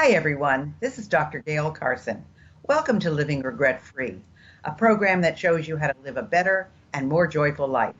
Hi, everyone. This is Dr. Gayle Carson. Welcome to Living Regret Free, a program that shows you how to live a better and more joyful life.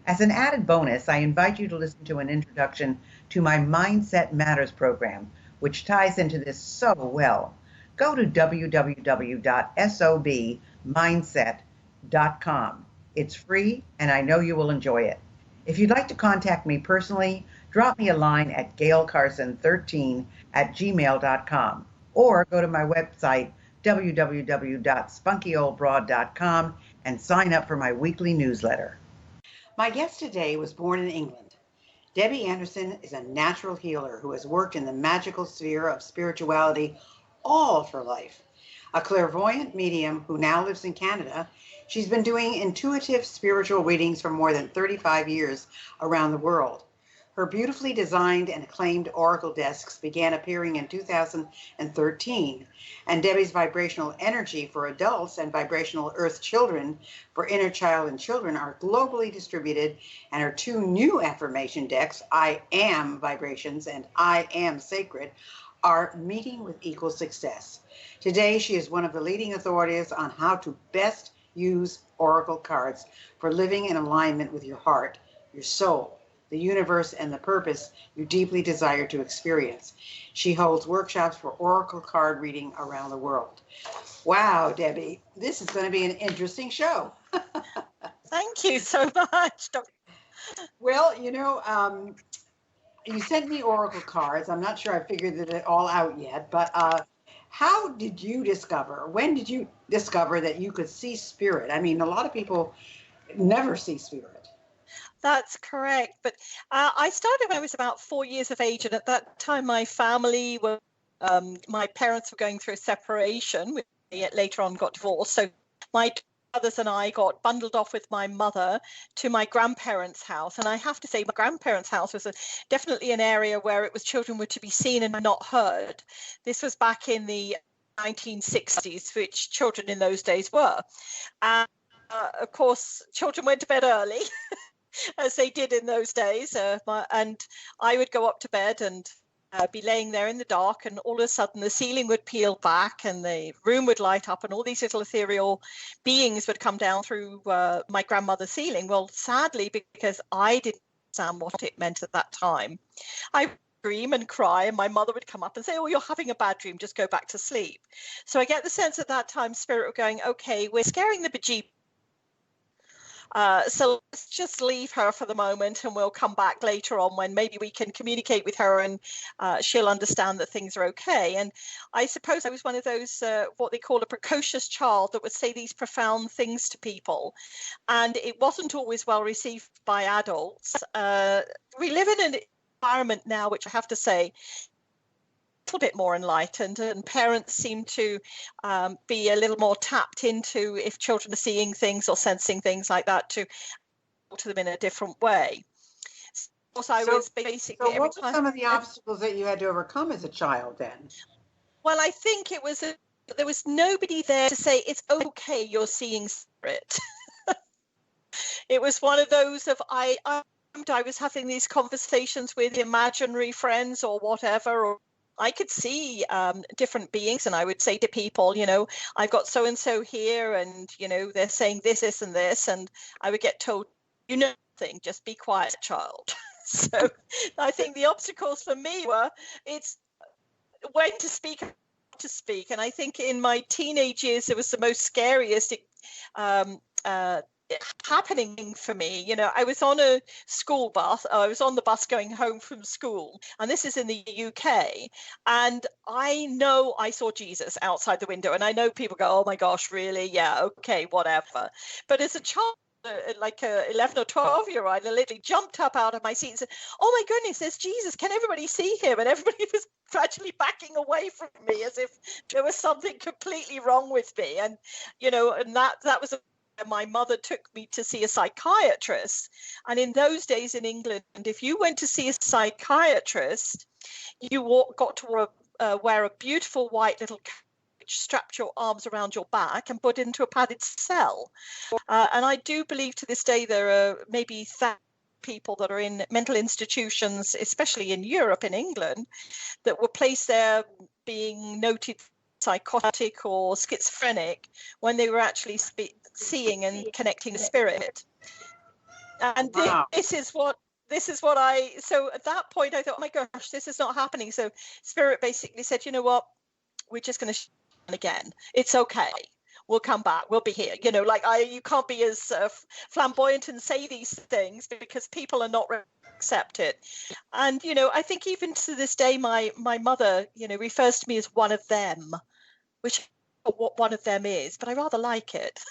As an added bonus, I invite you to listen to an introduction to my Mindset Matters program, which ties into this so well. Go to www.sobmindset.com. It's free, and I know you will enjoy it. If you'd like to contact me personally, drop me a line at gaylecarson13@gmail.com or go to my website, www.spunkyoldbroad.com, and sign up for my weekly newsletter. My guest today was born in England. Debbie Anderson is a natural healer who has worked in the magical sphere of spirituality all of her life. A clairvoyant medium who now lives in Canada, she's been doing intuitive spiritual readings for more than 35 years around the world. Her beautifully designed and acclaimed oracle desks began appearing in 2013, and Debbie's vibrational energy for adults and vibrational earth children for inner child and children are globally distributed, and her two new affirmation decks, I Am Vibrations and I Am Sacred, are meeting with equal success. Today, she is one of the leading authorities on how to best use oracle cards for living in alignment with your heart, your soul, the universe, and the purpose you deeply desire to experience. She holds workshops for oracle card reading around the world. Wow, Debbie, this is going to be an interesting show. Thank you so much, Dr. Well, you sent me oracle cards. I'm not sure I figured it all out yet, but how did you discover, when did you discover that you could see spirit? I mean, a lot of people never see spirit. That's correct. But I started when I was about 4 years of age. And at that time, my family were, my parents were going through a separation. We later on got divorced. So my brothers and I got bundled off with my mother to my grandparents' house. And I have to say, my grandparents' house was definitely an area where it was children were to be seen and not heard. This was back in the 1960s, which children in those days were. And of course, children went to bed early. As they did in those days. And I would go up to bed and be laying there in the dark, and all of a sudden the ceiling would peel back and the room would light up, and all these little ethereal beings would come down through my grandmother's ceiling. Well, sadly, because I didn't understand what it meant at that time, I would scream and cry, and my mother would come up and say, "Oh, you're having a bad dream, just go back to sleep." So I get the sense at that time spirit were going, "Okay, we're scaring the bejeep. So let's just leave her for the moment, and we'll come back later on when maybe we can communicate with her and she'll understand that things are okay." And I suppose I was one of those, what they call a precocious child, that would say these profound things to people. And it wasn't always well received by adults. We live in an environment now, which I have to say, little bit more enlightened, and parents seem to be a little more tapped into if children are seeing things or sensing things like that, to talk to them in a different way. So I was basically. So what were some of the obstacles that you had to overcome as a child then? Well, I think it was there was nobody there to say it's okay, you're seeing spirit. It was one of those of I was having these conversations with imaginary friends or whatever, or I could see different beings, and I would say to people, I've got so-and-so here, and, they're saying this, and this, and I would get told, nothing, just be quiet, child. So I think the obstacles for me were, it's when to speak, and I think in my teenage years, it was the most scariest happening for me. I was on a school bus. I was on the bus going home from school, and this is in the UK, and I know I saw Jesus outside the window, and I know people go, "Oh my gosh, really? Yeah, okay, whatever." But as a child, like a 11 or 12-year-old, I literally jumped up out of my seat and said, "Oh my goodness, there's Jesus. Can everybody see him?" And everybody was gradually backing away from me as if there was something completely wrong with me. And, and that was my mother took me to see a psychiatrist. And in those days in England, if you went to see a psychiatrist, you got to wear a beautiful white little coat, which strapped your arms around your back and put into a padded cell. And I do believe to this day there are maybe people that are in mental institutions, especially in Europe, in England, that were placed there being noted psychotic or schizophrenic when they were actually seeing and connecting to spirit. And Wow. this is what so at that point I thought, oh my gosh, this is not happening. So spirit basically said, you know what, we're just going to again. It's okay. We'll come back. We'll be here. You know, like you can't be as flamboyant and say these things because people are not ready to accept it. And, you know, I think even to this day, my mother, you know, refers to me as one of them, which I don't know what one of them is, but I rather like it.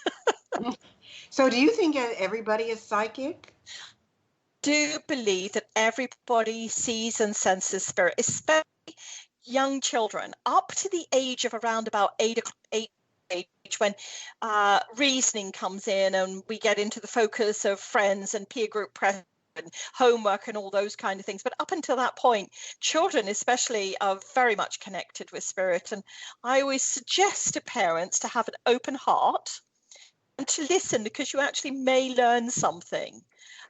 So do you think everybody is psychic? Do believe that everybody sees and senses spirit, especially young children up to the age of around about 8 age, when reasoning comes in and we get into the focus of friends and peer group pressure and homework and all those kind of things. But up until that point, children especially are very much connected with spirit. And I always suggest to parents to have an open heart and to listen, because you actually may learn something.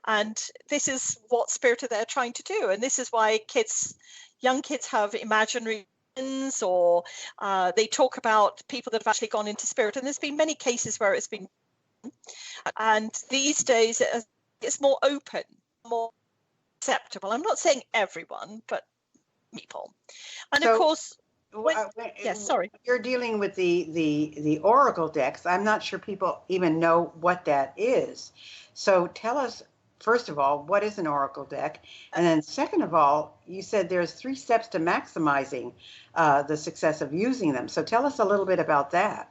And this is what spirit are there trying to do. And this is why young kids have imaginary friends, or they talk about people that have actually gone into spirit. And there's been many cases where it's been. And these days it's more open, more acceptable. I'm not saying everyone, but people. And So, of course, yes, sorry. You're dealing with the oracle decks. I'm not sure people even know what that is. So tell us, first of all, what is an oracle deck? And then second of all, you said there's 3 steps to maximizing the success of using them. So tell us a little bit about that.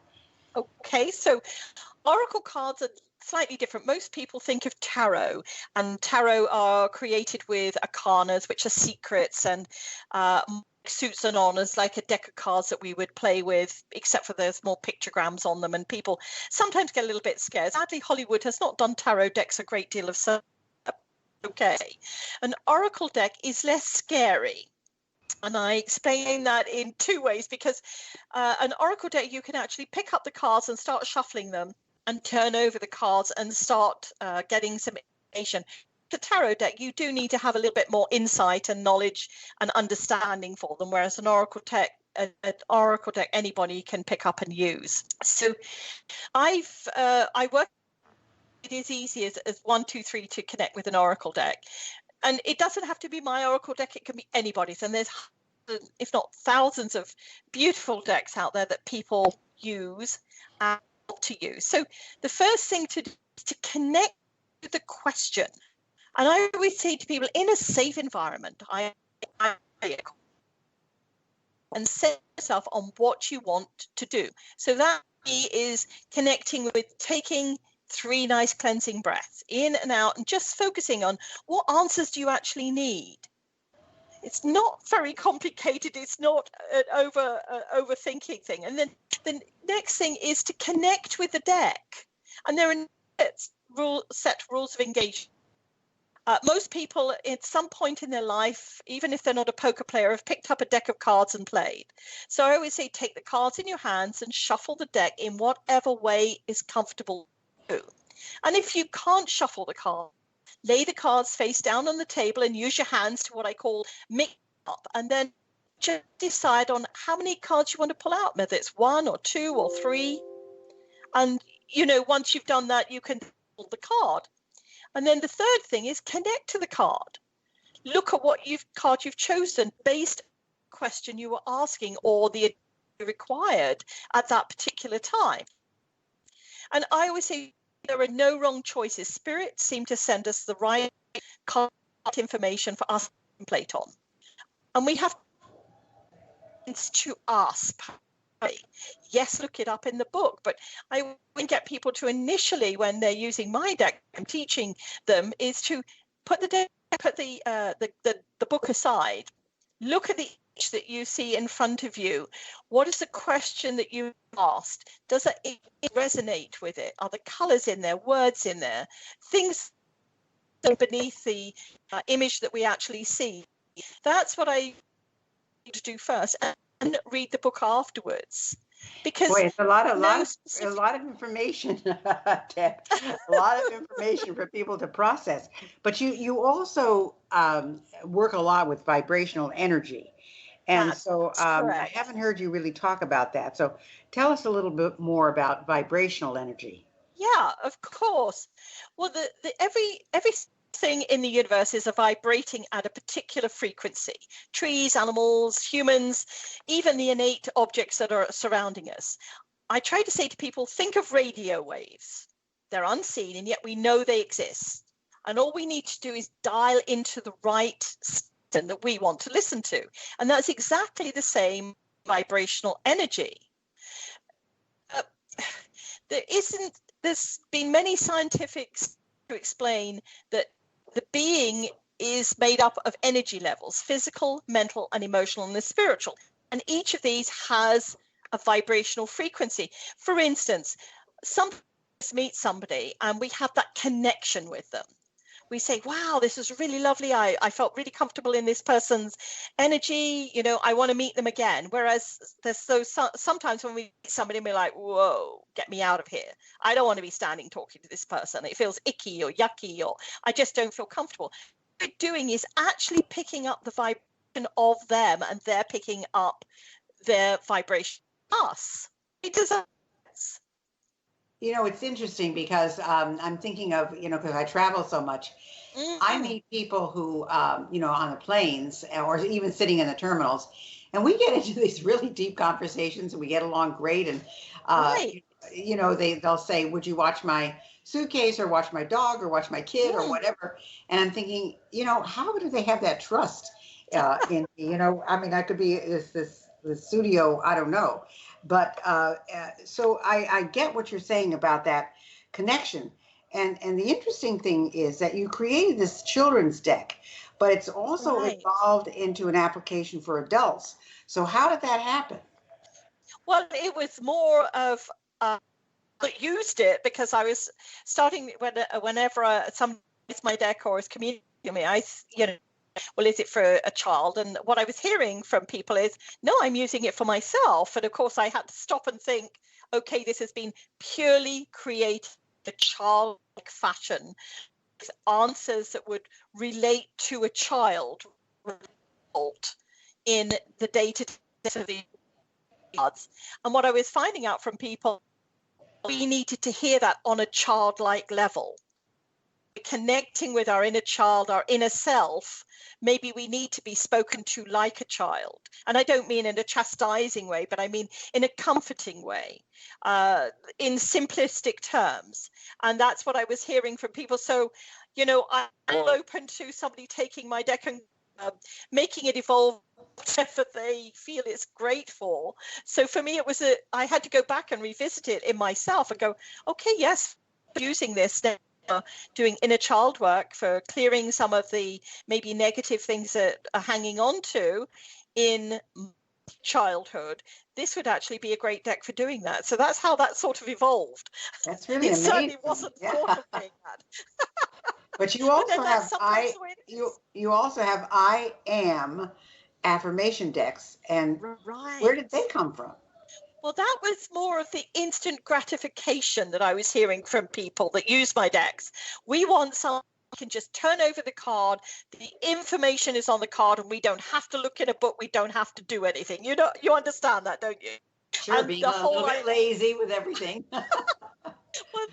Okay, so oracle cards are slightly different. Most people think of tarot, and tarot are created with arcanas, which are secrets, and suits and honors, like a deck of cards that we would play with, except for there's more pictograms on them, and people sometimes get a little bit scared. Sadly, Hollywood has not done tarot decks a great deal of okay. An oracle deck is less scary. And I explain that in 2 ways, because an oracle deck, you can actually pick up the cards and start shuffling them and turn over the cards and start getting some information. The tarot deck, you do need to have a little bit more insight and knowledge and understanding for them, whereas an oracle deck, anybody can pick up and use. So I work. It is easy as 1, 2, 3 to connect with an oracle deck. And it doesn't have to be my oracle deck. It can be anybody's. And there's, if not thousands, of beautiful decks out there that people use and to use. So the first thing to do is to connect with the question. And I always say to people, in a safe environment, and set yourself on what you want to do. So that is connecting with taking 3 nice cleansing breaths in and out, and just focusing on what answers do you actually need. It's not very complicated. It's not an overthinking thing. And then the next thing is to connect with the deck. And there are set rules of engagement. Most people at some point in their life, even if they're not a poker player, have picked up a deck of cards and played. So I always say, take the cards in your hands and shuffle the deck in whatever way is comfortable. And if you can't shuffle the cards, lay the cards face down on the table and use your hands to what I call mix up, and then just decide on how many cards you want to pull out, whether it's 1 or 2 or 3. And, you know, once you've done that, you can pull the card. And then the third thing is connect to the card. Look at what card you've chosen based on the question you were asking or the required at that particular time. And I always say, there are no wrong choices. Spirits seem to send us the right card information for us to contemplate on. And we have to ask. Yes, look it up in the book. But I would get people to initially, when they're using my deck, I'm teaching them, is to put the book aside, look at the image that you see in front of you. What is the question that you asked? Does it resonate with it? Are the colors in there, words in there, things beneath the image that we actually see? That's what I need to do first, and read the book afterwards. Because boy, it's a lot of information, Deb. A lot of information for people to process. But you also work a lot with vibrational energy. And That's so I correct. haven't heard you really talk about that. So tell us a little bit more about vibrational energy. Yeah, of course. Well, every thing in the universe is a vibrating at a particular frequency. Trees, animals, humans, even the innate objects that are surrounding us. I try to say to people, think of radio waves. They're unseen, and yet we know they exist. And all we need to do is dial into the right station that we want to listen to. And that's exactly the same vibrational energy. Uh, there's been many scientifics to explain that the being is made up of energy levels, physical, mental, and emotional, and the spiritual. And each of these has a vibrational frequency. For instance, some meet somebody and we have that connection with them. We say, wow, this is really lovely. I felt really comfortable in this person's energy. I want to meet them again. Whereas sometimes when we meet somebody and we're like, whoa, get me out of here. I don't want to be standing talking to this person. It feels icky or yucky, or I just don't feel comfortable. What we're doing is actually picking up the vibration of them, and they're picking up their vibration of us. It does. It's interesting because I'm thinking of, because I travel so much, I meet people who, on the planes or even sitting in the terminals, and we get into these really deep conversations and we get along great. And, Right. they'll say, would you watch my suitcase or watch my dog or watch my kid or whatever? And I'm thinking, how do they have that trust in me? I mean, I could be the studio, I don't know. But so I get what you're saying about that connection. And the interesting thing is that you created this children's deck, but it's also Right. evolved into an application for adults. So how did that happen? Well, it was more of that used it because I was starting whenever somebody is my deck or is communicating with me, well, is it for a child? And what I was hearing from people is, no, I'm using it for myself. And of course, I had to stop and think, okay, this has been purely created in a childlike fashion, with answers that would relate to a child in the day-to-day of the cards. And what I was finding out from people, we needed to hear that on a childlike level. Connecting with our inner child, our inner self, maybe we need to be spoken to like a child. And I don't mean in a chastising way, but I mean in a comforting way, in simplistic terms. And that's what I was hearing from people. So, I'm all open to somebody taking my deck and making it evolve whatever they feel it's great for. So for me, I had to go back and revisit it in myself and go, okay, yes, using this now, doing inner child work for clearing some of the maybe negative things that are hanging on to in childhood. This would actually be a great deck for doing that. So that's how that sort of evolved. That's really It amazing. certainly wasn't thought of being that. But you also have you also have I am affirmation decks, and Right. where did they come from? Well, that was more of the instant gratification that I was hearing from people that use my decks. We want someone who can just turn over the card. The information is on the card, and we don't have to look in a book. We don't have to do anything. You understand that, don't you? Sure, being a little bit lazy with everything. Well,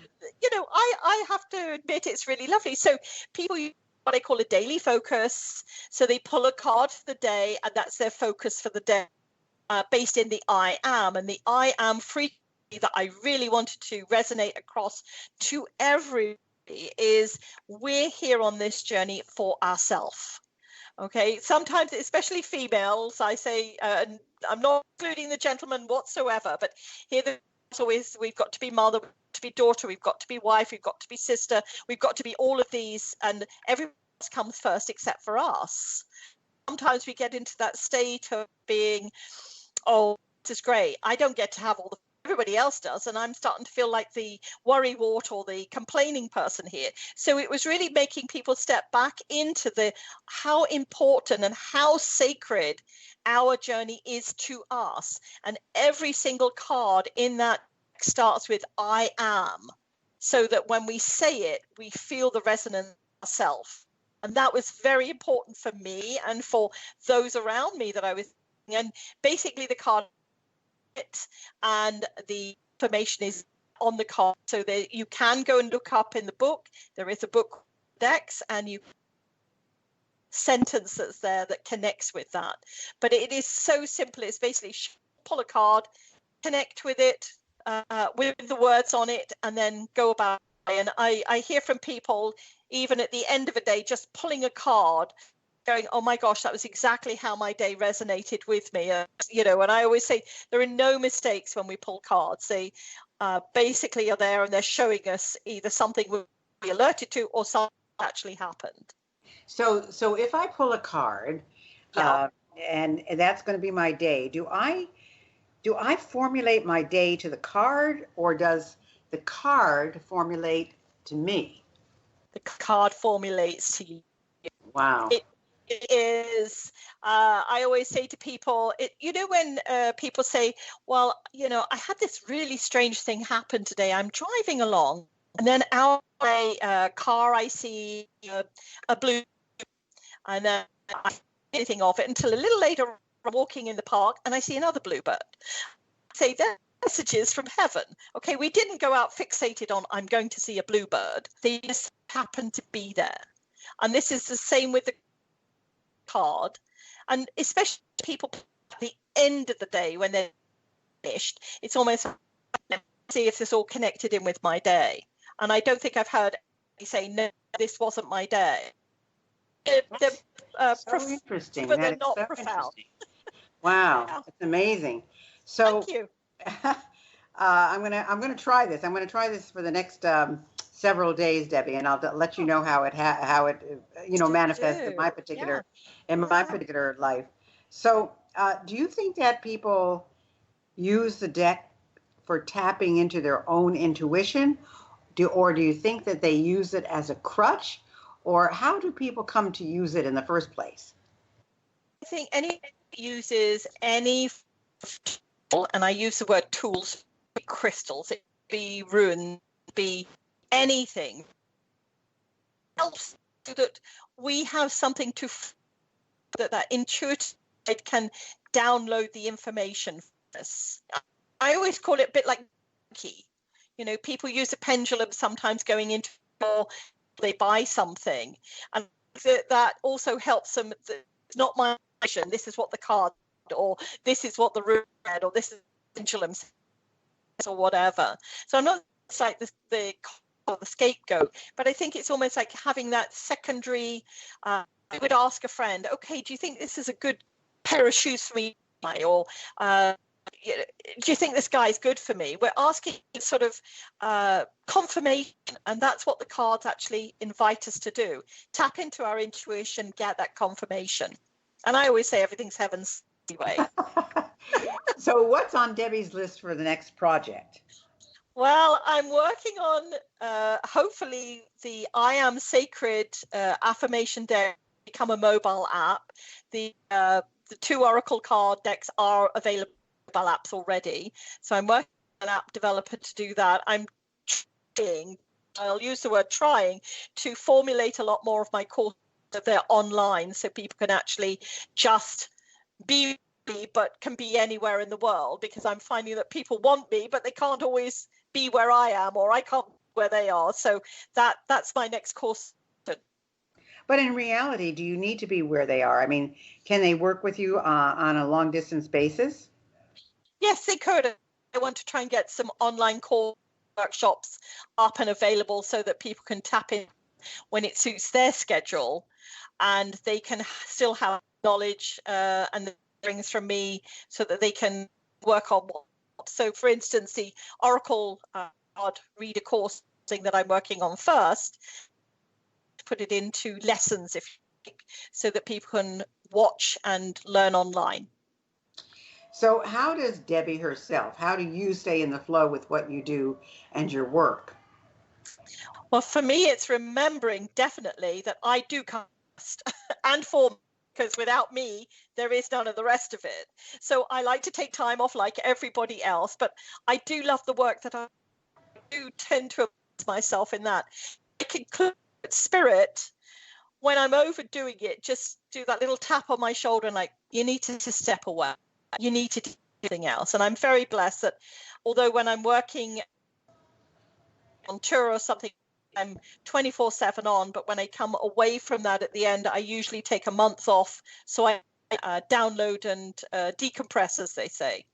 I have to admit it's really lovely. So people use what I call a daily focus. So they pull a card for the day, and that's their focus for the day. Based in the I am, and the I am frequency that I really wanted to resonate across to everybody is we're here on this journey for ourselves. Okay, sometimes, especially females, I say, and I'm not including the gentlemen whatsoever, but here there's always, we've got to be mother, we've got to be daughter, we've got to be wife, we've got to be sister, we've got to be all of these, and everyone else comes first except for us. Sometimes we get into that state of being, oh, this is great. I don't get to have all the everybody else does, and I'm starting to feel like the worrywart or the complaining person here. So it was really making people step back into the how important and how sacred our journey is to us. And every single card in that starts with I am, so that when we say it, we feel the resonance ourselves. And that was very important for me and for those around me that I was And basically the card and the information is on the card, so that you can go and look up in the book. There is a book decks, and you sentence that's there that connects with that. But it is so simple. It's basically pull a card, connect with it, with the words on it, and then go about it. And I hear from people, even at the end of a day, just pulling a card, going, oh my gosh, that was exactly how my day resonated with me. And I always say there are no mistakes when we pull cards. They basically are there, and they're showing us either something we alerted to or something actually happened. So if I pull a card, and that's going to be my day, do I formulate my day to the card, or does the card formulate to me? The card formulates to you. Wow. It is, I always say to people, when people say, well, I had this really strange thing happen today. I'm driving along, and then out of my car, I see a blue, and then I see anything of it until a little later, I'm walking in the park, and I see another bluebird. I say, they're messages from heaven. Okay, we didn't go out fixated on, I'm going to see a bluebird. They just happened to be there. And this is the same with the card, and especially people at the end of the day when they're finished, it's almost like, see if this all connected in with my day. And I don't think I've heard anybody say, no, this wasn't my day. They're so interesting, but they're not so profound. Wow. Yeah. It's amazing. So thank you. I'm gonna try this. I'm gonna try this for the next several days, Debbie, and I'll let you know how it manifests in my particular life. So, do you think that people use the deck for tapping into their own intuition, or do you think that they use it as a crutch, or how do people come to use it in the first place? I think anyone uses any tool, and I use the word tools, crystals, it be runes, be anything, helps so that we have something to that intuitive can download the information for us. I always call it a bit like key. People use a pendulum sometimes going into, or they buy something, and that also helps them. It's not my vision. This is what the card, or this is what the room said, or this is the pendulum, or whatever. So I'm not like the scapegoat, but I think it's almost like having that secondary. I would ask a friend, okay, do you think this is a good pair of shoes for me, or do you think this guy's good for me? We're asking sort of confirmation, and that's what the cards actually invite us to do. Tap into our intuition, get that confirmation. And I always say everything's heaven's way. So what's on Debbie's list for the next project? Well, I'm working on hopefully the I Am Sacred affirmation deck become a mobile app. The 2 Oracle card decks are available apps already. So I'm working on an app developer to do that. I'm trying, I'll use the word trying, to formulate a lot more of my courses so they're online, so people can actually just be me, but can be anywhere in the world, because I'm finding that people want me, but they can't always be where I am, or I can't be where they are. So that's my next course. But in reality, do you need to be where they are? I mean, can they work with you on a long distance basis? Yes, they could. I want to try and get some online course workshops up and available so that people can tap in when it suits their schedule, and they can still have knowledge and things from me so that they can work on what. So, for instance, the Oracle card reader course thing that I'm working on first, put it into lessons, if you like, so that people can watch and learn online. So how does Debbie herself, how do you stay in the flow with what you do and your work? Well, for me, it's remembering definitely that I do cast and form, because without me, there is none of the rest of it. So I like to take time off like everybody else, but I do love the work that I do tend to immerse myself in that. I can include spirit when I'm overdoing it, just do that little tap on my shoulder and like, you need to step away. You need to do something else. And I'm very blessed that although when I'm working on tour or something, I'm 24/7 on, but when I come away from that at the end, I usually take a month off. So I download and decompress, as they say.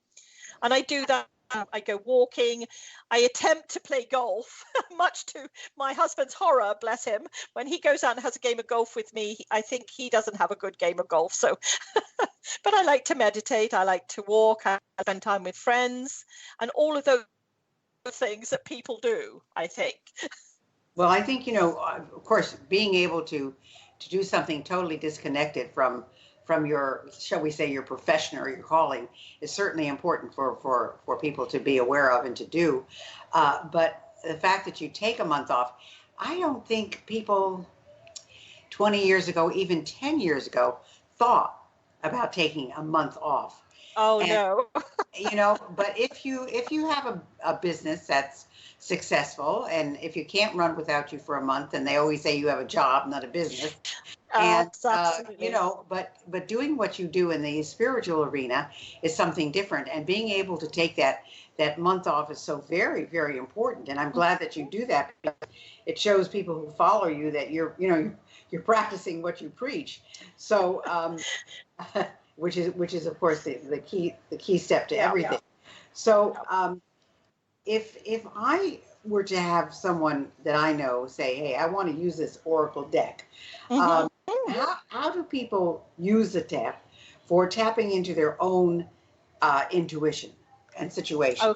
And I do that. I go walking. I attempt to play golf, much to my husband's horror, bless him. When he goes out and has a game of golf with me, I think he doesn't have a good game of golf. So, but I like to meditate. I like to walk. I spend time with friends and all of those things that people do, I think. Well, I think, of course, being able to do something totally disconnected from your, shall we say, your profession or your calling is certainly important for people to be aware of and to do. But the fact that you take a month off, I don't think people 20 years ago, even 10 years ago, thought about taking a month off. Oh, no. But if you have a business that's successful, and if you can't run without you for a month, and they always say you have a job, not a business. And, but doing what you do in the spiritual arena is something different. And being able to take that month off is so very, very important. And I'm glad that you do that, because it shows people who follow you that you're practicing what you preach. So, which is of course the key step to everything. So, if I were to have someone that I know say, hey, I want to use this Oracle deck, how do people use the deck for tapping into their own intuition and situation?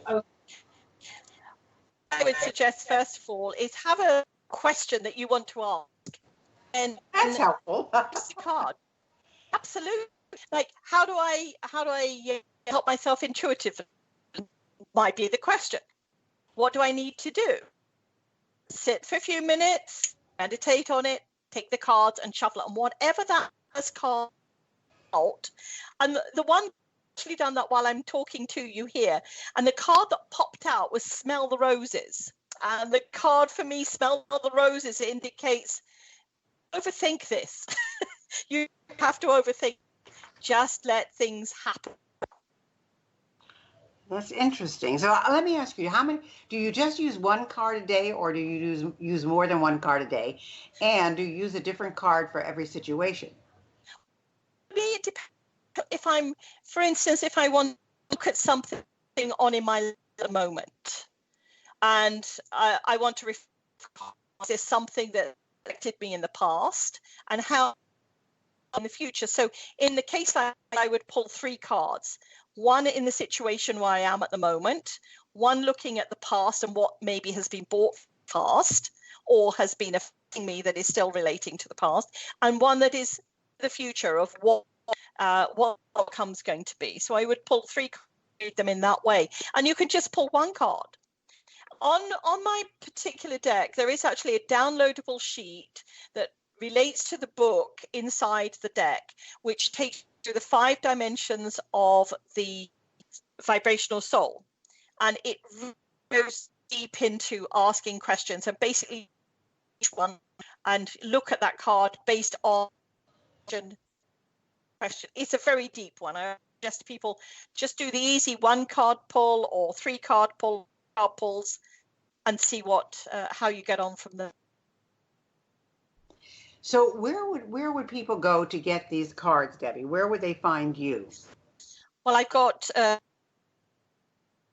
I would suggest, first of all, is have a question that you want to ask. And that's helpful. Just a card. Absolutely. Like, how do I help myself intuitively? Might be the question. What do I need to do? Sit for a few minutes, meditate on it, take the cards and shuffle it, and whatever that has card out. And the one actually done that while I'm talking to you here, and the card that popped out was smell the roses. And the card for me, smell the roses, indicates overthink this. You have to overthink. Just let things happen. That's interesting. So let me ask you, how many do you just use one card a day, or do you use more than one card a day? And do you use a different card for every situation? It depends. For instance, if I want to look at something on in my moment, and I want to reflect, is there something that affected me in the past, and how in the future? So in the case I would pull 3 cards. One in the situation where I am at the moment, one looking at the past and what maybe has been brought past or has been affecting me that is still relating to the past, and one that is the future of what outcome's going to be. So I would pull 3 cards, read them in that way, and you can just pull 1 card. On my particular deck, there is actually a downloadable sheet that relates to the book inside the deck, which takes through the 5 dimensions of the vibrational soul, and it goes deep into asking questions, and basically each one and look at that card based on question. It's a very deep one. I suggest people just do the easy 1 card pull or 3 card pulls and see how you get on from there. So where would people go to get these cards, Debbie? Where would they find you? Well, I've got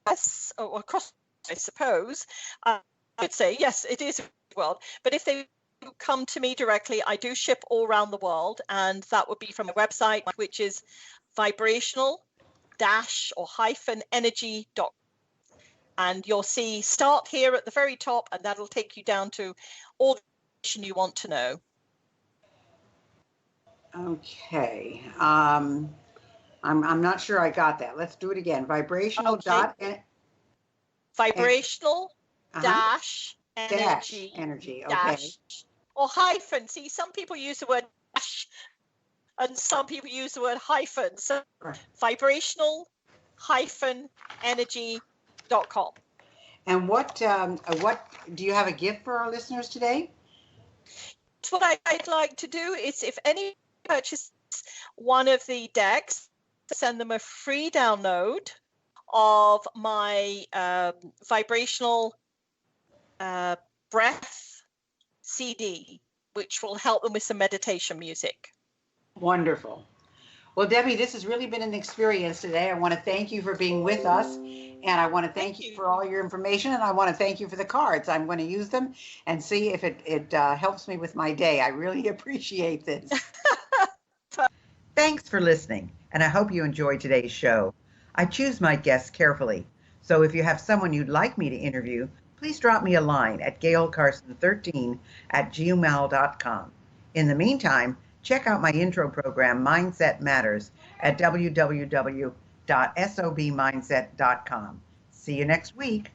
across, I suppose. I would say yes, it is world. But if they come to me directly, I do ship all around the world, and that would be from a website, which is vibrational-energy.com. And you'll see start here at the very top, and that'll take you down to all the information you want to know. Okay. I'm not sure I got that. Let's do it again. Vibrational Okay. Vibrational dash energy. Okay. Dash, or hyphen. See, some people use the word dash and some people use the word hyphen. So vibrational energy.com. And what do you have a gift for our listeners today? what I'd like to do is, if any purchase one of the decks, send them a free download of my vibrational breath CD, which will help them with some meditation music. Wonderful. Well, Debbie, this has really been an experience today. I want to thank you for being with us, and I want to thank you for all your information, and I want to thank you for the cards. I'm going to use them and see if it helps me with my day. I really appreciate this. Thanks for listening, and I hope you enjoyed today's show. I choose my guests carefully, so if you have someone you'd like me to interview, please drop me a line at gaylecarson13@gmail.com. In the meantime, check out my intro program, Mindset Matters, at www.sobmindset.com. See you next week.